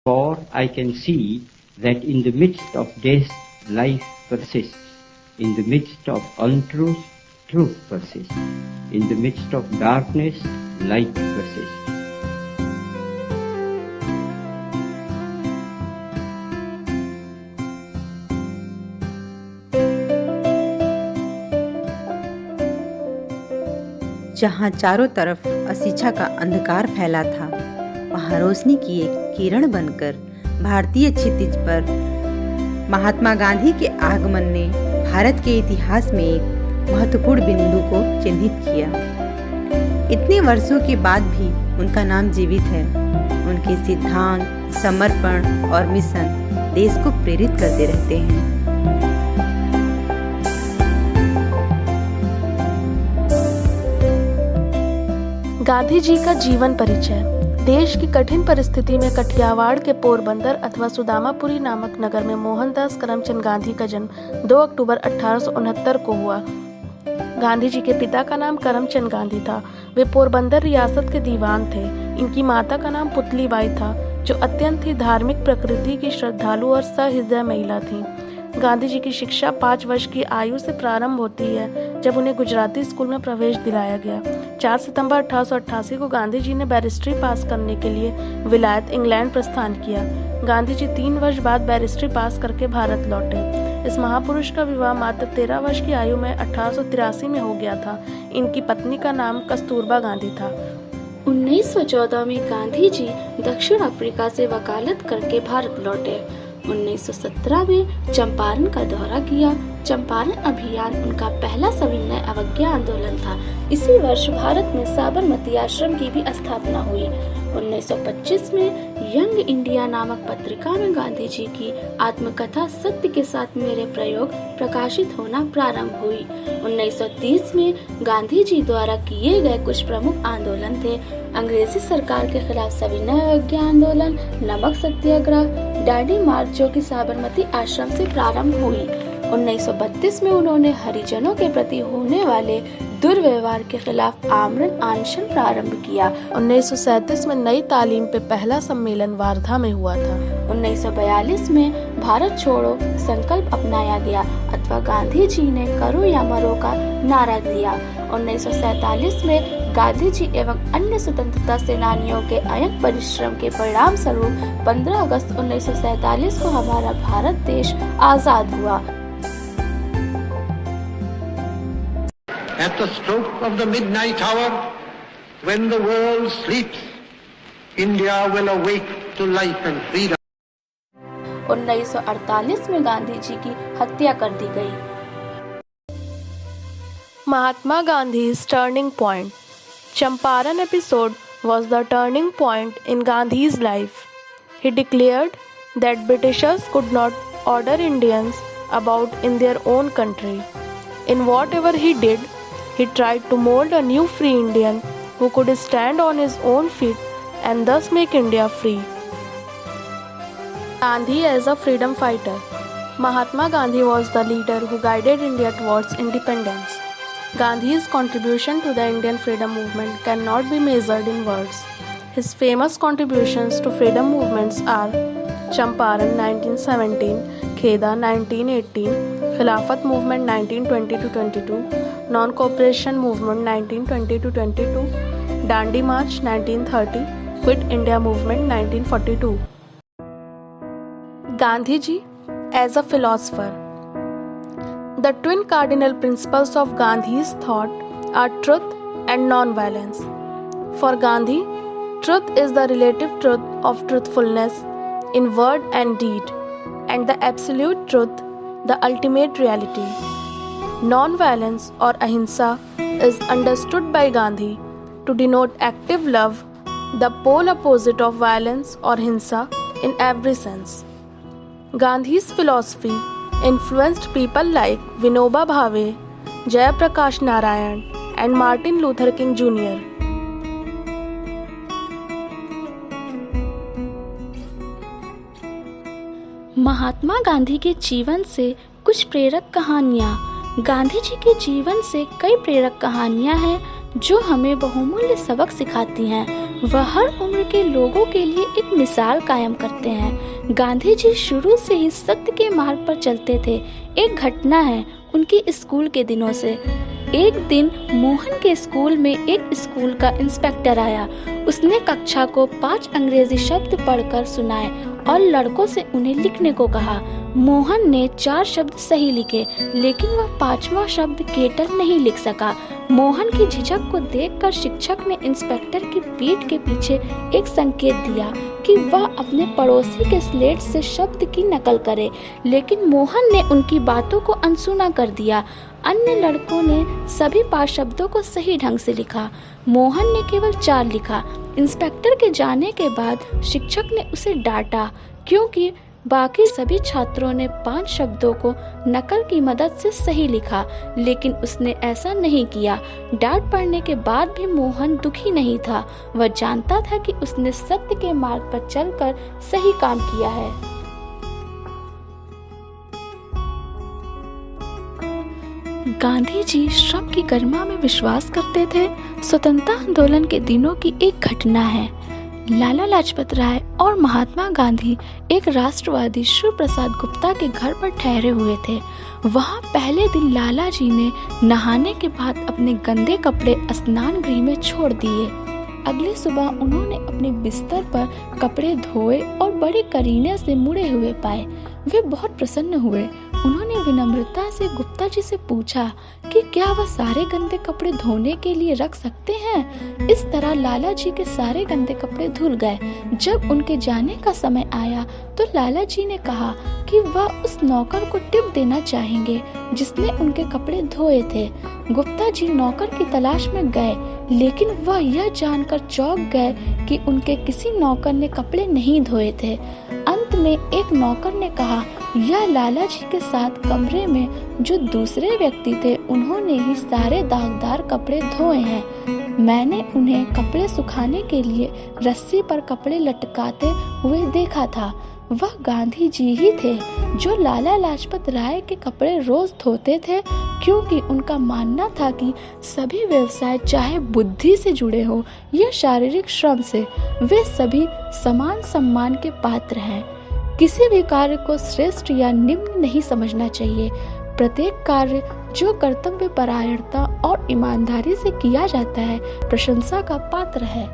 For I can see that in the midst of death, life persists. In the midst of untruth, truth persists. In the midst of darkness, light persists. जहाँ चारों तरफ अशिक्षा का अंधकार फैला था, वहाँ रोशनी की एक किरण बनकर भारतीय क्षितिज पर महात्मा गांधी के आगमन ने भारत के इतिहास में एक महत्वपूर्ण बिंदु को चिन्हित किया। इतने वर्षों के बाद भी उनका नाम जीवित है। उनके सिद्धांत, समर्पण और मिशन देश को प्रेरित करते रहते हैं। गांधी जी का जीवन परिचय। देश की कठिन परिस्थिति में कठियावाड़ के पोरबंदर अथवा सुदामापुरी नामक नगर में मोहनदास करमचंद गांधी का जन्म 2 अक्टूबर 1869 को हुआ। गांधी जी के पिता का नाम करमचंद गांधी था। वे पोरबंदर रियासत के दीवान थे। इनकी माता का नाम पुतलीबाई था, जो अत्यंत ही धार्मिक प्रकृति की श्रद्धालु और सहृदय महिला थी। गांधी जी की शिक्षा 5 वर्ष की आयु से प्रारंभ होती है, जब उन्हें गुजराती स्कूल में प्रवेश दिलाया गया। 4 सितंबर 1888 को गांधी जी ने बैरिस्ट्री पास करने के लिए विलायत इंग्लैंड प्रस्थान किया। गांधी जी 3 वर्ष बाद बैरिस्ट्री पास करके भारत लौटे। इस महापुरुष का विवाह मात्र 13 वर्ष की आयु में 1883 में हो गया था। इनकी पत्नी का नाम कस्तूरबा गांधी था। 1914 में गांधी जी दक्षिण अफ्रीका से वकालत करके भारत लौटे। 1917 में चंपारण का दौरा किया। चंपारण अभियान उनका पहला सविनय अवज्ञा आंदोलन था। इसी वर्ष भारत में साबरमती आश्रम की भी स्थापना हुई। 1925 में यंग इंडिया नामक पत्रिका में गांधी जी की आत्मकथा सत्य के साथ मेरे प्रयोग प्रकाशित होना प्रारंभ हुई। 1930 में गांधी जी द्वारा किए गए कुछ प्रमुख आंदोलन थे: अंग्रेजी सरकार के खिलाफ सविनय अवज्ञा आंदोलन, नमक सत्याग्रह, डांडी मार्च, जो कि साबरमती आश्रम से प्रारंभ हुई। 1932 में उन्होंने हरिजनों के प्रति होने वाले दुर्व्यवहार के खिलाफ आमरण अनशन प्रारंभ किया। 1937 में नई तालीम पे पहला सम्मेलन वार्धा में हुआ था। 1942 में भारत छोड़ो संकल्प अपनाया गया अथवा गांधी जी ने करो या मरो का नारा दिया। 1947 में गांधी जी एवं अन्य स्वतंत्रता सेनानियों के अयक परिश्रम के परिणाम स्वरूप 15 अगस्त 1947 को हमारा भारत देश आजाद हुआ। At the stroke of the midnight hour, when the world sleeps, India will awake to life and freedom. 1948 में गांधी जी की हत्या कर दी गई। Mahatma Gandhi's turning point. Champaran episode was the turning point in Gandhi's life. He declared that Britishers could not order Indians about in their own country. In whatever he did, he tried to mold a new free Indian who could stand on his own feet and thus make India free. Gandhi as a freedom fighter. Mahatma Gandhi was the leader who guided India towards independence. Gandhi's contribution to the Indian freedom movement cannot be measured in words. His famous contributions to freedom movements are Champaran 1917, Kheda 1918, Khilafat movement 1920-22, Non-Cooperation movement 1920-22, Dandi March 1930, Quit India movement 1942. Gandhiji as a philosopher. The twin cardinal principles of Gandhi's thought are truth and non-violence. For Gandhi, truth is the relative truth of truthfulness in word and deed, and the absolute truth, the ultimate reality. Non-violence or ahimsa is understood by Gandhi to denote active love, the pole opposite of violence or hinsa in every sense. Gandhi's philosophy influenced people like Vinoba Bhave, Jayaprakash Narayan, and Martin Luther King Jr. Mahatma Gandhi के जीवन से कुछ प्रेरक कहानियाँ। गांधी जी के जीवन से कई प्रेरक कहानियाँ हैं जो हमें बहुमूल्य सबक सिखाती हैं। वह हर उम्र के लोगों के लिए एक मिसाल कायम करते हैं। गांधी जी शुरू से ही सत्य के मार्ग पर चलते थे। एक घटना है उनके स्कूल के दिनों से। एक दिन मोहन के स्कूल में एक स्कूल का इंस्पेक्टर आया। उसने कक्षा को 5 अंग्रेजी शब्द पढ़कर सुनाए और लड़कों से उन्हें लिखने को कहा। मोहन ने 4 शब्द सही लिखे, लेकिन वह 5वां शब्द केटल नहीं लिख सका। मोहन की झिझक को देखकर शिक्षक ने इंस्पेक्टर की पीठ के पीछे एक संकेत दिया कि वह अपने पड़ोसी के स्लेट से शब्द की नकल करे, लेकिन मोहन ने उनकी बातों को अनसुना कर दिया। अन्य लड़कों ने सभी 5 शब्दों को सही ढंग से लिखा। मोहन ने केवल 4 लिखा। इंस्पेक्टर के जाने के बाद शिक्षक ने उसे डांटा, क्योंकि बाकी सभी छात्रों ने 5 शब्दों को नकल की मदद से सही लिखा, लेकिन उसने ऐसा नहीं किया। डांट पड़ने के बाद भी मोहन दुखी नहीं था। वह जानता था कि उसने सत्य के मार्ग पर चलकर सही काम किया है। गांधी जी श्रम की गरिमा में विश्वास करते थे। स्वतंत्रता आंदोलन के दिनों की एक घटना है। लाला लाजपत राय और महात्मा गांधी एक राष्ट्रवादी शिव प्रसाद गुप्ता के घर पर ठहरे हुए थे। वहां पहले दिन लाला जी ने नहाने के बाद अपने गंदे कपड़े स्नान गृह में छोड़ दिए। अगली सुबह उन्होंने अपने बिस्तर पर कपड़े धोए और बड़े करीने से मुड़े हुए पाए। वे बहुत प्रसन्न हुए। उन्होंने विनम्रता से गुप्ता जी से पूछा कि क्या वह सारे गंदे कपड़े धोने के लिए रख सकते हैं। इस तरह लाला जी के सारे गंदे कपड़े धुल गए। जब उनके जाने का समय आया तो लाला जी ने कहा कि वह उस नौकर को टिप देना चाहेंगे जिसने उनके कपड़े धोए थे। गुप्ता जी नौकर की तलाश में गए, लेकिन वह यह जानकर चौंक गए कि उनके किसी नौकर ने कपड़े नहीं धोए थे। अंत में एक नौकर ने कहा, यह लाला जी के साथ कमरे में जो दूसरे व्यक्ति थे उन्होंने ही सारे दागदार कपड़े धोए हैं। मैंने उन्हें कपड़े सुखाने के लिए रस्सी पर कपड़े लटकाते हुए देखा था। वह गांधी जी ही थे जो लाला लाजपत राय के कपड़े रोज धोते थे, क्योंकि उनका मानना था कि सभी व्यवसाय चाहे बुद्धि से जुड़े हो या शारीरिक श्रम से, वे सभी समान सम्मान के पात्र हैं। किसी भी कार्य को श्रेष्ठ या निम्न नहीं समझना चाहिए। प्रत्येक कार्य जो कर्तव्य परायणता और ईमानदारी से किया जाता है प्रशंसा का पात्र है।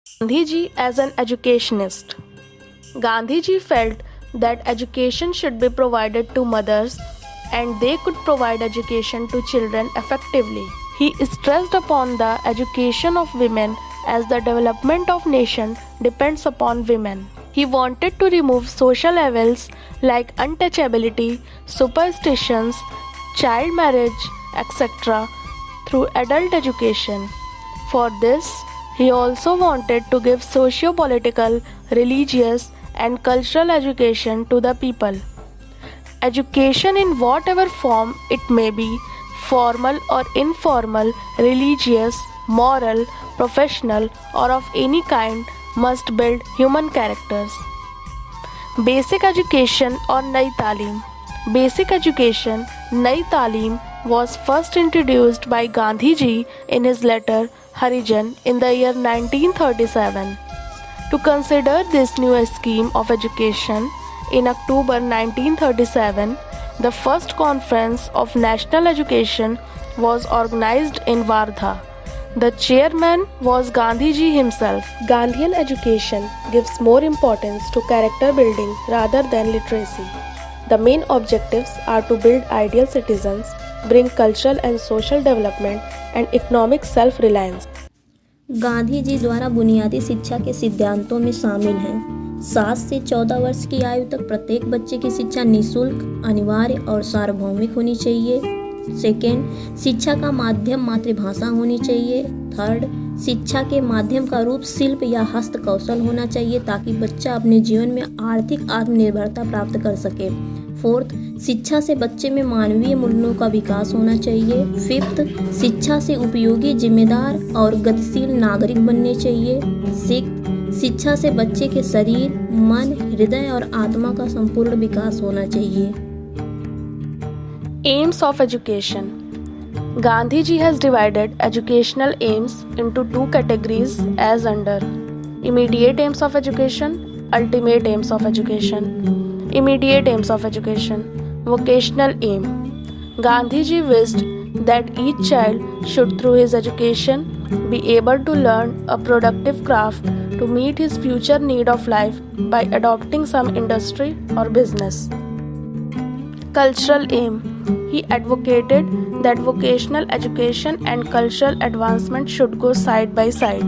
Gandhi ji as an educationist. Gandhi ji felt that education should be provided to mothers and they could provide education to children effectively. He stressed upon the education of women as the development of nation depends upon women. He wanted to remove social evils like untouchability, superstitions, child marriage, etc. through adult education. For this, he also wanted to give socio-political, religious, and cultural education to the people. Education in whatever form it may be, formal or informal, religious, moral, professional, or of any kind, must build human characters. Basic education or Nai Talim. Basic education, Nai Talim, was first introduced by Gandhi ji in his letter Harijan in the year 1937. To consider this new scheme of education, in October 1937, the first conference of national education was organized in Wardha. The chairman was Gandhi ji himself. Gandhian education gives more importance to character building rather than literacy. The main objectives are to build ideal citizens, bring cultural and social development and economic self-reliance. Gandhi ji द्वारा बुनियादी शिक्षा के सिद्धांतों में शामिल हैं 7 से 14 वर्ष की आयु तक प्रत्येक बच्चे की शिक्षा निःशुल्क, अनिवार्य और सार्वभौमिक होनी चाहिए। सेकेंड, शिक्षा का माध्यम मातृभाषा होनी चाहिए। थर्ड, शिक्षा के माध्यम का रूप शिल्प या हस्त कौशल होना चाहिए ताकि बच्चा अपने जीवन में आर्थिक आत्मनिर्भरता प्राप्त कर सके। फोर्थ, शिक्षा से बच्चे में मानवीय मूल्यों का विकास होना चाहिए। फिफ्थ, शिक्षा से उपयोगी, जिम्मेदार और गतिशील नागरिक बनने चाहिए। सिक्स्थ, शिक्षा से बच्चे के शरीर, मन, हृदय और आत्मा का संपूर्ण विकास होना चाहिए। Aims of education. Gandhiji has divided educational aims into two categories as under: immediate aims of education, ultimate aims of education. Immediate aims of education. Vocational aim. Gandhiji wished that each child should, through his education, be able to learn a productive craft to meet his future need of life by adopting some industry or business. Cultural aim. He advocated that vocational education and cultural advancement should go side by side.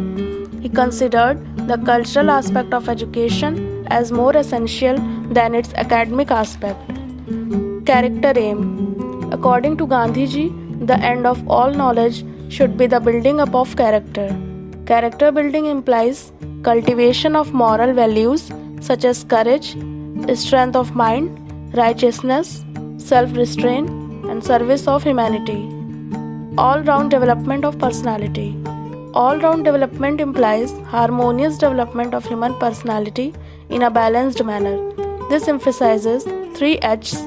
He considered the cultural aspect of education as more essential than its academic aspect. Character aim. According to Gandhiji, the end of all knowledge should be the building up of character. Character building implies cultivation of moral values such as courage, strength of mind, righteousness, self-restraint, and service of humanity. All-round development of personality. All-round development implies harmonious development of human personality in a balanced manner. This emphasizes 3 H's: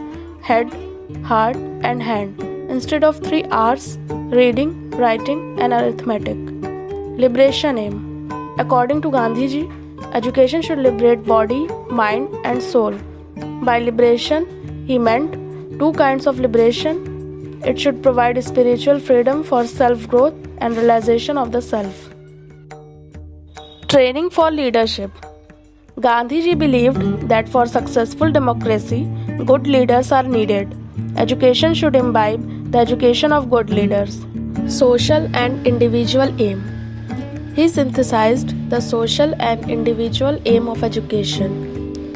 head, heart, and hand, instead of 3 R's: reading, writing, and arithmetic. Liberation aim. According to Gandhiji, education should liberate body, mind, and soul. By liberation, he meant 2 kinds of liberation. It should provide spiritual freedom for self-growth and realization of the self. Training for leadership. Gandhiji believed that for successful democracy, good leaders are needed. Education should imbibe the education of good leaders. Social and individual aim. He synthesized the social and individual aim of education.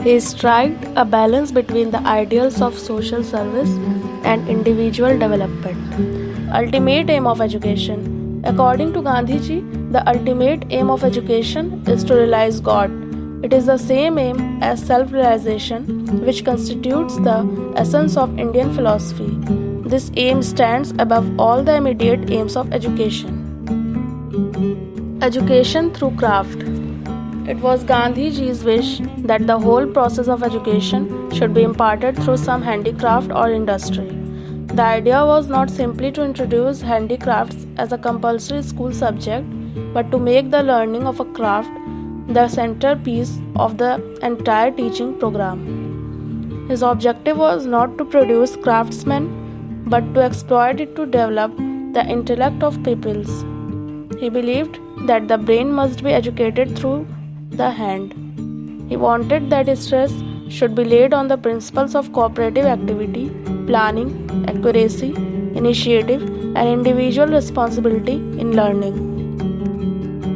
He struck a balance between the ideals of social service and individual development. Ultimate aim of education. According to Gandhiji, the ultimate aim of education is to realize God. It is the same aim as self-realization, which constitutes the essence of Indian philosophy. This aim stands above all the immediate aims of education. Education through craft. It was Gandhiji's wish that the whole process of education should be imparted through some handicraft or industry. The idea was not simply to introduce handicrafts as a compulsory school subject, but to make the learning of a craft the centerpiece of the entire teaching program. His objective was not to produce craftsmen, but to exploit it to develop the intellect of peoples. He believed that the brain must be educated through the hand. He wanted that stress should be laid on the principles of cooperative activity, planning, accuracy, initiative, and individual responsibility in learning.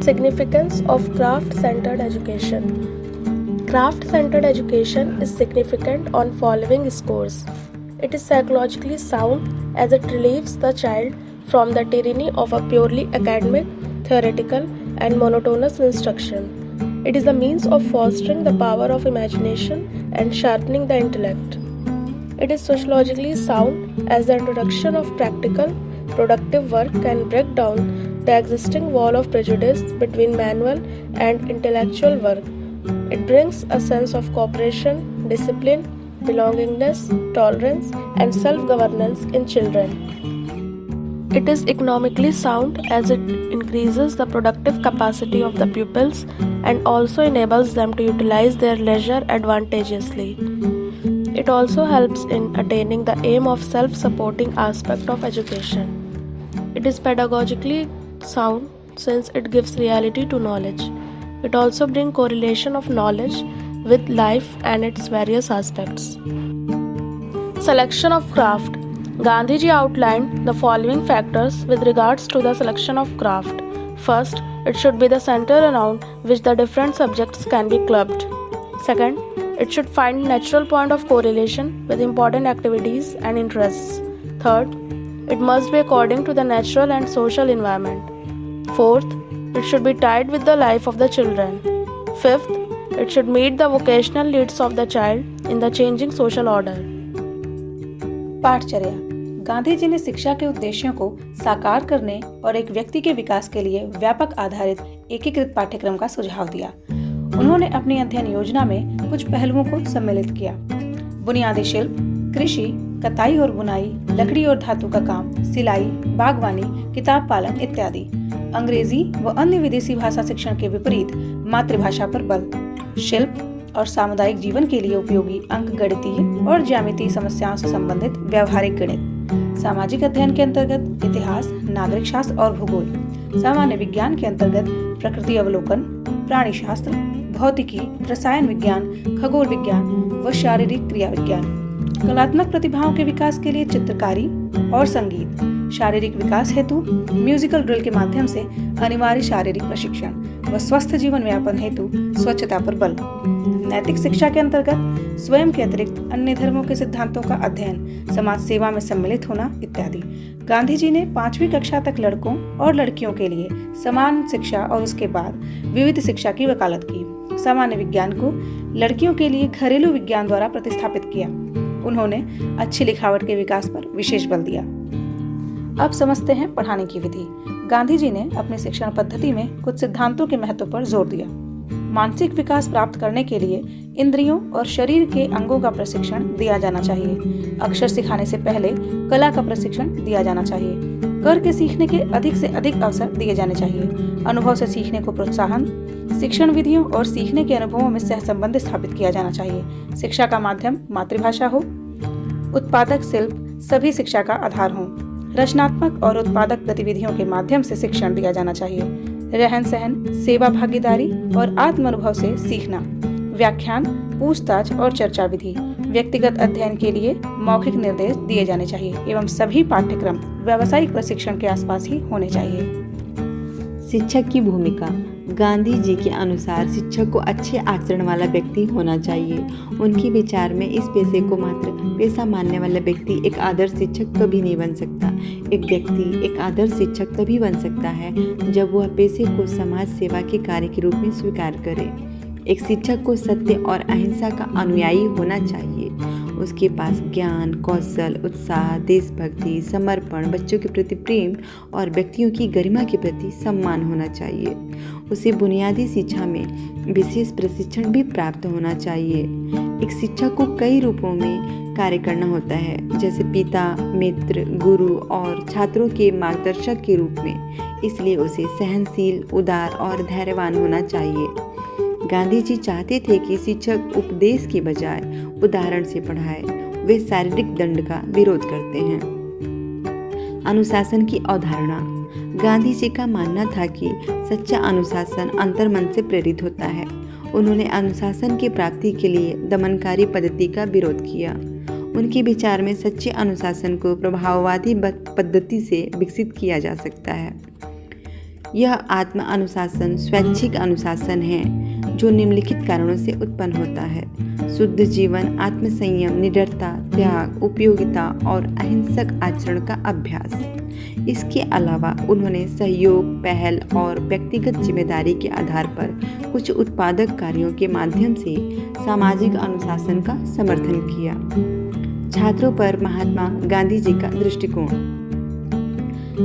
Significance of craft-centered education. Craft-centered education is significant on following scores. It is psychologically sound as it relieves the child from the tyranny of a purely academic, theoretical, and monotonous instruction. It is a means of fostering the power of imagination and sharpening the intellect. It is sociologically sound as the introduction of practical, productive work can break down the existing wall of prejudice between manual and intellectual work. It brings a sense of cooperation, discipline, belongingness, tolerance, and self-governance in children. It is economically sound as it increases the productive capacity of the pupils and also enables them to utilize their leisure advantageously. It also helps in attaining the aim of self-supporting aspect of education. It is pedagogically sound since it gives reality to knowledge. It also brings correlation of knowledge with life and its various aspects. Selection of craft. Gandhiji outlined the following factors with regards to the selection of craft. First, it should be the center around which the different subjects can be clubbed. Second, it should find natural point of correlation with important activities and interests. Third, it must be according to the natural and social environment. Fourth, it should be tied with the life of the children. Fifth, it should meet the vocational needs of the child in the changing social order. पाठचर्या। Gandhi ji ने शिक्षा के उद्देश्यों को साकार करने और एक व्यक्ति के विकास के लिए व्यापक आधारित एकीकृत पाठ्यक्रम का सुझाव दिया। उन्होंने अपनी अध्ययन योजना में कुछ पहलुओं को सम्मिलित किया: बुनियादी शिल्प, कृषि, कताई और बुनाई, लकड़ी और धातु का काम, सिलाई, बागवानी, किताब पालन इत्यादि। अंग्रेजी व अन्य विदेशी भाषा शिक्षण के विपरीत मातृभाषा पर बल। शिल्प और सामुदायिक जीवन के लिए उपयोगी अंकगणितीय और ज्यामितीय समस्याओं से संबंधित व्यावहारिक गणित। सामाजिक अध्ययन के अंतर्गत इतिहास, नागरिक शास्त्र और भूगोल। सामान्य विज्ञान के अंतर्गत प्रकृति अवलोकन, प्राणी शास्त्र, भौतिकी, रसायन विज्ञान, खगोल विज्ञान व शारीरिक क्रिया विज्ञान। कलात्मक प्रतिभाओं के विकास के लिए चित्रकारी और संगीत। शारीरिक विकास हेतु म्यूजिकल ड्रिल के माध्यम से अनिवार्य शारीरिक प्रशिक्षण व स्वस्थ जीवन यापन हेतु स्वच्छता पर बल। नैतिक शिक्षा के अंतर्गत स्वयं के अतिरिक्त अन्य धर्मों के सिद्धांतों का अध्ययन, समाज सेवा में सम्मिलित होना इत्यादि। गांधी जी ने 5वीं कक्षा तक लड़कों और लड़कियों के लिए समान शिक्षा और उसके बाद विविध शिक्षा की वकालत की। सामान्य विज्ञान को लड़कियों के लिए घरेलू विज्ञान द्वारा प्रतिस्थापित किया। उन्होंने अच्छी लिखावट के विकास पर विशेष बल दिया। अब समझते हैं पढ़ाने की विधि। गांधी जी ने अपनी शिक्षण पद्धति में कुछ सिद्धांतों के महत्व पर जोर दिया। मानसिक विकास प्राप्त करने के लिए इंद्रियों और शरीर के अंगों का प्रशिक्षण दिया जाना चाहिए। अक्षर सिखाने से पहले कला का प्रशिक्षण दिया जाना चाहिए। करके सीखने के अधिक से अधिक अवसर दिए जाने चाहिए। अनुभव से सीखने को प्रोत्साहन। शिक्षण विधियों और सीखने के अनुभवों में सहसंबंध स्थापित किया जाना चाहिए। शिक्षा का माध्यम मातृभाषा हो। उत्पादक शिल्प सभी शिक्षा का आधार हो। रचनात्मक और उत्पादक गतिविधियों के माध्यम से शिक्षण दिया जाना चाहिए। रहन सहन, सेवा भागीदारी और आत्म अनुभव से सीखना। व्याख्यान, पूछताछ और चर्चा विधि। व्यक्तिगत अध्ययन के लिए मौखिक निर्देश दिए जाने चाहिए एवं सभी पाठ्यक्रम व्यावसायिक प्रशिक्षण के आसपास ही होने चाहिए। शिक्षक की भूमिका। गांधी जी के अनुसार शिक्षक को अच्छे आचरण वाला व्यक्ति होना चाहिए। उनके विचार में इस पेशे को मात्र पेशा मानने वाला व्यक्ति एक आदर्श शिक्षक कभी नहीं बन सकता। एक व्यक्ति एक आदर्श शिक्षक तभी बन सकता है जब वह पेशे को समाज सेवा के कार्य के रूप में स्वीकार करे। एक शिक्षक को सत्य और अहिंसा का अनुयायी होना चाहिए। उसके पास ज्ञान, कौशल, उत्साह, देशभक्ति, समर्पण, बच्चों के प्रति प्रेम और व्यक्तियों की गरिमा के प्रति सम्मान होना चाहिए। उसे बुनियादी शिक्षा में विशेष प्रशिक्षण भी प्राप्त होना चाहिए। एक शिक्षक को कई रूपों में कार्य करना होता है, जैसे पिता, मित्र, गुरु और छात्रों के मार्गदर्शक के रूप में। इसलिए उसे सहनशील, उदार और धैर्यवान होना चाहिए। गांधी जी चाहते थे कि शिक्षक उपदेश के बजाय उदाहरण से पढ़ाए। वे शारीरिक दंड का विरोध करते हैं। अनुशासन की अवधारणा। गांधी जी का मानना था कि सच्चा अनुशासन अंतर्मन से प्रेरित होता है। उन्होंने अनुशासन की प्राप्ति के लिए दमनकारी पद्धति का विरोध किया। उनके विचार में सच्चे अनुशासन को प्रभाववादी पद्धति से विकसित किया जा सकता है। यह आत्म अनुशासन स्वैच्छिक अनुशासन है जो निम्नलिखित कारणों से उत्पन्न होता है: शुद्ध जीवन, आत्मसंयम, निडरता, त्याग, उपयोगिता और अहिंसक आचरण का अभ्यास। इसके अलावा उन्होंने सहयोग, पहल और व्यक्तिगत जिम्मेदारी के आधार पर कुछ उत्पादक कार्यों के माध्यम से सामाजिक अनुशासन का समर्थन किया। छात्रों पर महात्मा गांधी जी का दृष्टिकोण।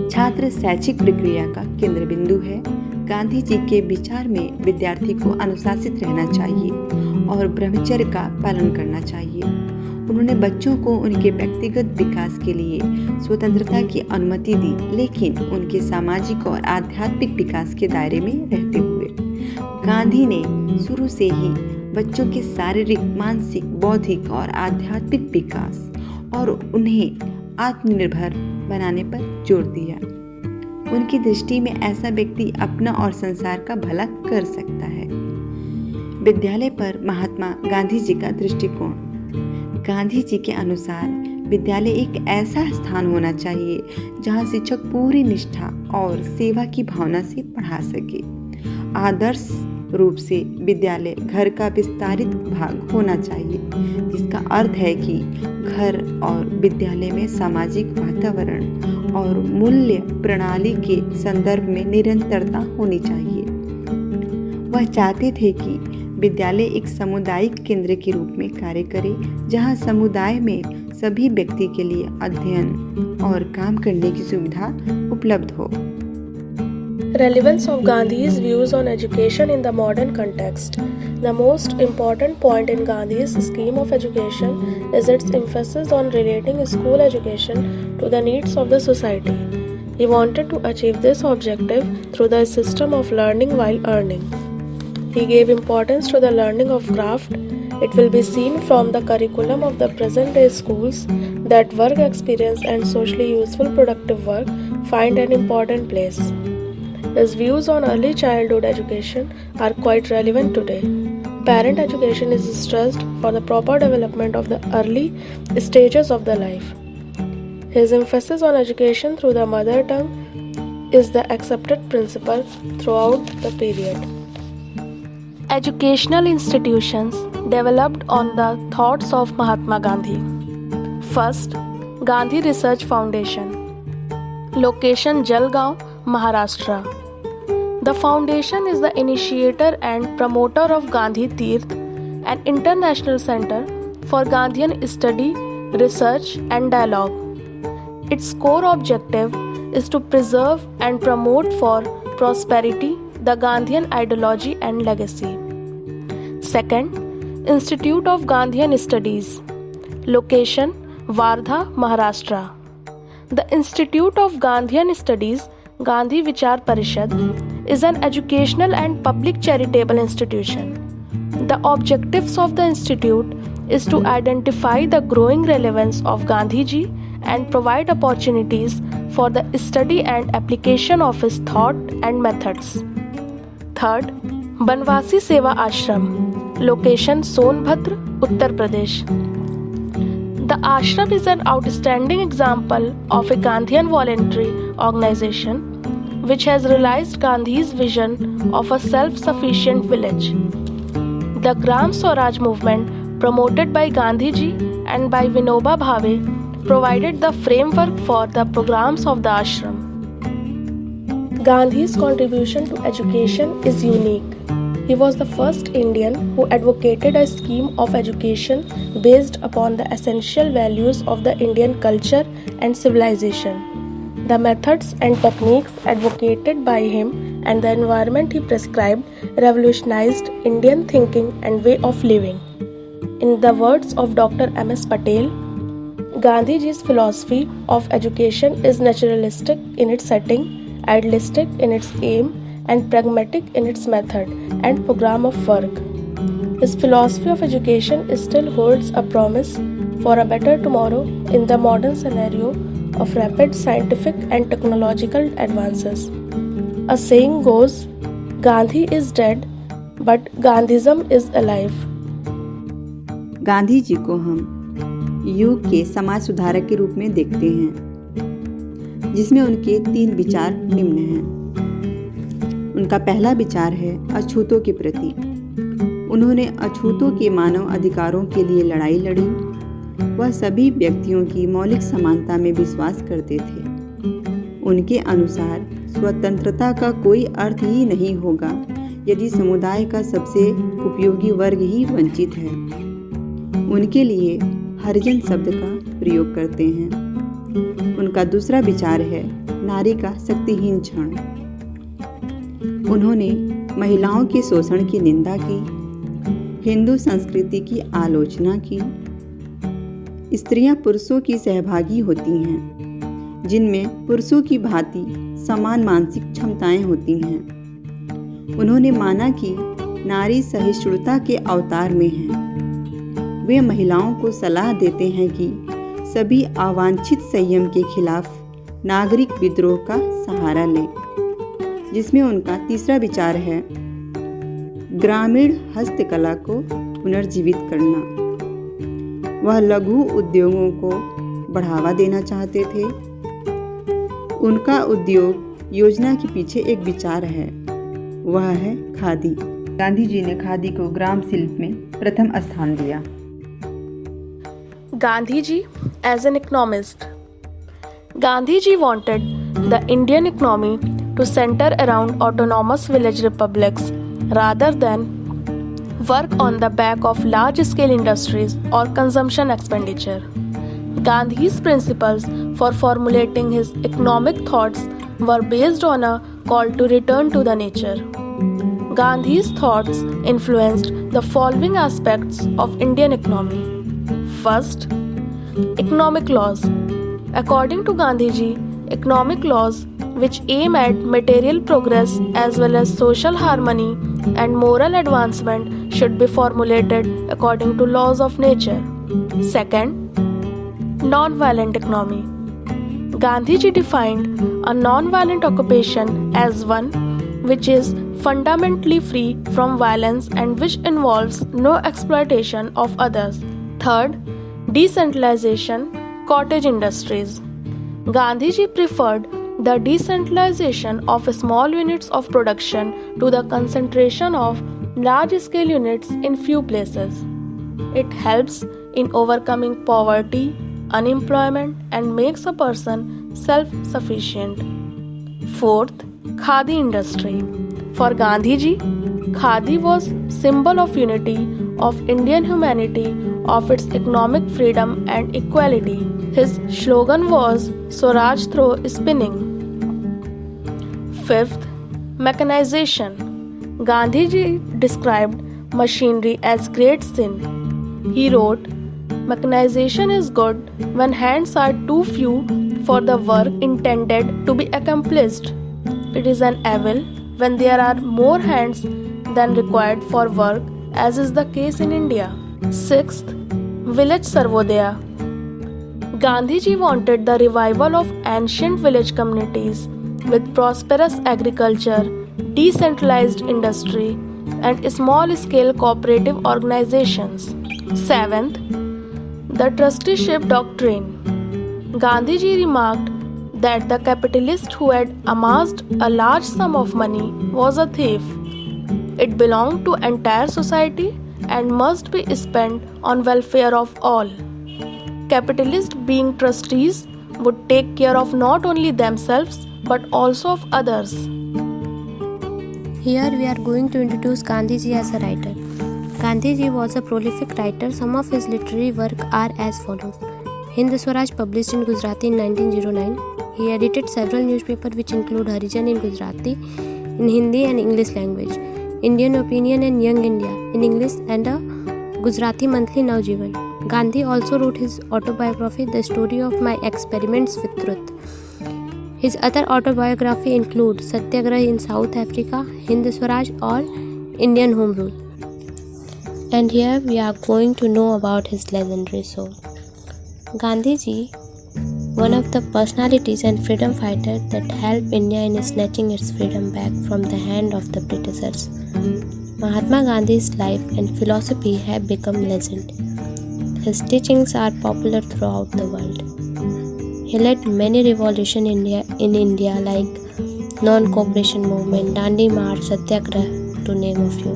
छात्र शैक्षिक प्रक्रिया का केंद्र बिंदु है। गांधी जी के विचार में विद्यार्थी को अनुशासित रहना चाहिए और ब्रह्मचर्य का पालन करना चाहिए। उन्होंने बच्चों को उनके व्यक्तिगत विकास के लिए स्वतंत्रता की अनुमति दी, लेकिन उनके सामाजिक और आध्यात्मिक विकास के दायरे में रहते हुए। गांधी ने शुरू से ही बच्चों के शारीरिक, मानसिक, बौद्धिक और आध्यात्मिक विकास और उन्हें आत्मनिर्भर बनाने पर जोर दिया। उनकी दृष्टि में ऐसा व्यक्ति अपना और संसार का भला कर सकता है। विद्यालय पर महात्मा गांधी जी का दृष्टिकोण। गांधी जी के अनुसार विद्यालय एक ऐसा स्थान होना चाहिए जहां शिक्षक पूरी निष्ठा और सेवा की भावना से पढ़ा सके। आदर्श रूप से विद्यालय घर का विस्तारित भाग होना चाहिए, जिसका अर्थ है कि घर और विद्यालय में सामाजिक वातावरण और मूल्य प्रणाली के संदर्भ में निरंतरता होनी चाहिए। वह चाहते थे कि विद्यालय एक सामुदायिक केंद्र के रूप में कार्य करे, जहां समुदाय में सभी व्यक्ति के लिए अध्ययन और काम करने की सुविधा उपलब्ध हो। Relevance of Gandhi's views on education in the modern context. The most important point in Gandhi's scheme of education is its emphasis on relating school education to the needs of the society. He wanted to achieve this objective through the system of learning while earning. He gave importance to the learning of craft. It will be seen from the curriculum of the present-day schools that work experience and socially useful productive work find an important place. His views on early childhood education are quite relevant today. Parent education is stressed for the proper development of the early stages of the life. His emphasis on education through the mother tongue is the accepted principle throughout the period. Educational institutions developed on the thoughts of Mahatma Gandhi. First, Gandhi Research Foundation. Location Jalgaon, Maharashtra. The foundation is the initiator and promoter of Gandhi Tirth, an international center for Gandhian study, research and dialogue. Its core objective is to preserve and promote for prosperity the Gandhian ideology and legacy. Second, Institute of Gandhian Studies. Location Wardha, Maharashtra. The Institute of Gandhian Studies, Gandhi Vichar Parishad, is an educational and public charitable institution. The objectives of the institute is to identify the growing relevance of Gandhiji and provide opportunities for the study and application of his thought and methods. Third, Banwasi Seva Ashram. Location Sonbhadra, Uttar Pradesh. The ashram is an outstanding example of a Gandhian voluntary organization which has realized Gandhi's vision of a self-sufficient village. The Gram Swaraj movement, promoted by Gandhiji and by Vinoba Bhave, provided the framework for the programs of the ashram. Gandhi's contribution to education is unique. He was the first Indian who advocated a scheme of education based upon the essential values of the Indian culture and civilization. The methods and techniques advocated by him and the environment he prescribed revolutionized Indian thinking and way of living. In the words of Dr. M.S. Patel, Gandhiji's philosophy of education is naturalistic in its setting, idealistic in its aim, and pragmatic in its method and program of work. His philosophy of education still holds a promise for a better tomorrow in the modern scenario of rapid scientific and technological advances. A saying goes, Gandhi is dead, but Gandhism is alive. Gandhi ji को हम युग के समाज सुधारक के रूप में देखते हैं, जिसमें उनके 3 विचार निम्न हैं। उनका पहला विचार है अछूतों के प्रति। उन्होंने अछूतों के मानव अधिकारों के लिए लड़ाई लड़ी। वह सभी व्यक्तियों की मौलिक समानता में विश्वास करते थे। उनके अनुसार स्वतंत्रता का कोई अर्थ ही नहीं होगा यदि समुदाय का सबसे उपयोगी वर्ग ही वंचित है। उनके लिए हरिजन शब्द का प्रयोग करते हैं। उनका दूसरा विचार है नारी का शक्तिहीन क्षण। उन्होंने महिलाओं के शोषण की निंदा की, हिंदू संस्कृति की आलोचना की। स्त्रियां पुरुषों की सहभागी होती हैं, जिनमें पुरुषों की भांति समान मानसिक क्षमताएं होती हैं। उन्होंने माना कि नारी सहिष्णुता के अवतार में है। वे महिलाओं को सलाह देते हैं कि सभी अवांछित संयम के खिलाफ नागरिक विद्रोह का सहारा लें, जिसमें उनका तीसरा विचार है ग्रामीण हस्तकला को पुनर्जीवित करना। वह लघु उद्योगों को बढ़ावा देना चाहते थे। उनका उद्योग योजना के पीछे एक विचार है, वह है खादी। गांधी जी ने खादी को ग्राम शिल्प में प्रथम स्थान दिया। Gandhiji as an economist. Gandhiji wanted the Indian economy to center around autonomous village republics rather than work on the back of large-scale industries or consumption expenditure. Gandhi's principles for formulating his economic thoughts were based on a called to return to the nature. Gandhi's thoughts influenced the following aspects of Indian economy. First, economic laws. According to Gandhiji, economic laws which aim at material progress as well as social harmony and moral advancement should be formulated according to laws of nature. Second, non-violent economy. Gandhiji defined a non-violent occupation as one which is fundamentally free from violence and which involves no exploitation of others. Third, decentralization, cottage industries. Gandhiji preferred the decentralization of small units of production to the concentration of large-scale units in few places. It helps in overcoming poverty, unemployment, and makes a person self-sufficient. Fourth, Khadi industry. For Gandhiji, Khadi was symbol of unity of Indian humanity, of its economic freedom and equality. His slogan was Swaraj through spinning. Fifth, mechanization. Gandhiji described machinery as great sin. He wrote, "Mechanization is good when hands are too few for the work intended to be accomplished. It is an evil when there are more hands than required for work, as is the case in India." Sixth, village Sarvodaya. Gandhiji wanted the revival of ancient village communities with prosperous agriculture, decentralized industry, and small-scale cooperative organizations. Seventh, the trusteeship doctrine. Gandhiji remarked that the capitalist who had amassed a large sum of money was a thief. It belonged to entire society and must be spent on welfare of all. Capitalists, being trustees, would take care of not only themselves but also of others. Here we are going to introduce Gandhiji as a writer. Gandhiji was a prolific writer. Some of his literary work are as follows. Hind Swaraj, published in Gujarati in 1909. He edited several newspapers which include Harijan in Gujarati, in Hindi and English language, Indian Opinion and Young India in English, and a Gujarati monthly Navjivan. Gandhi also wrote his autobiography, The Story of My Experiments with Truth. His other autobiography include Satyagraha in South Africa, Hind Swaraj, or Indian Home Rule. And here we are going to know about his legendary soul. Gandhiji, one of the personalities and freedom fighters that helped India in snatching its freedom back from the hand of the Britishers. Mahatma Gandhi's life and philosophy have become legend. His teachings are popular throughout the world. He led many revolutions in India like non-cooperation movement, Dandi March, Satyagraha, to name a few.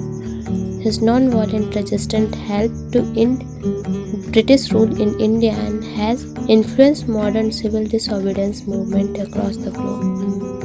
His non-violent resistance helped to end British rule in India and has influenced modern civil disobedience movement across the globe.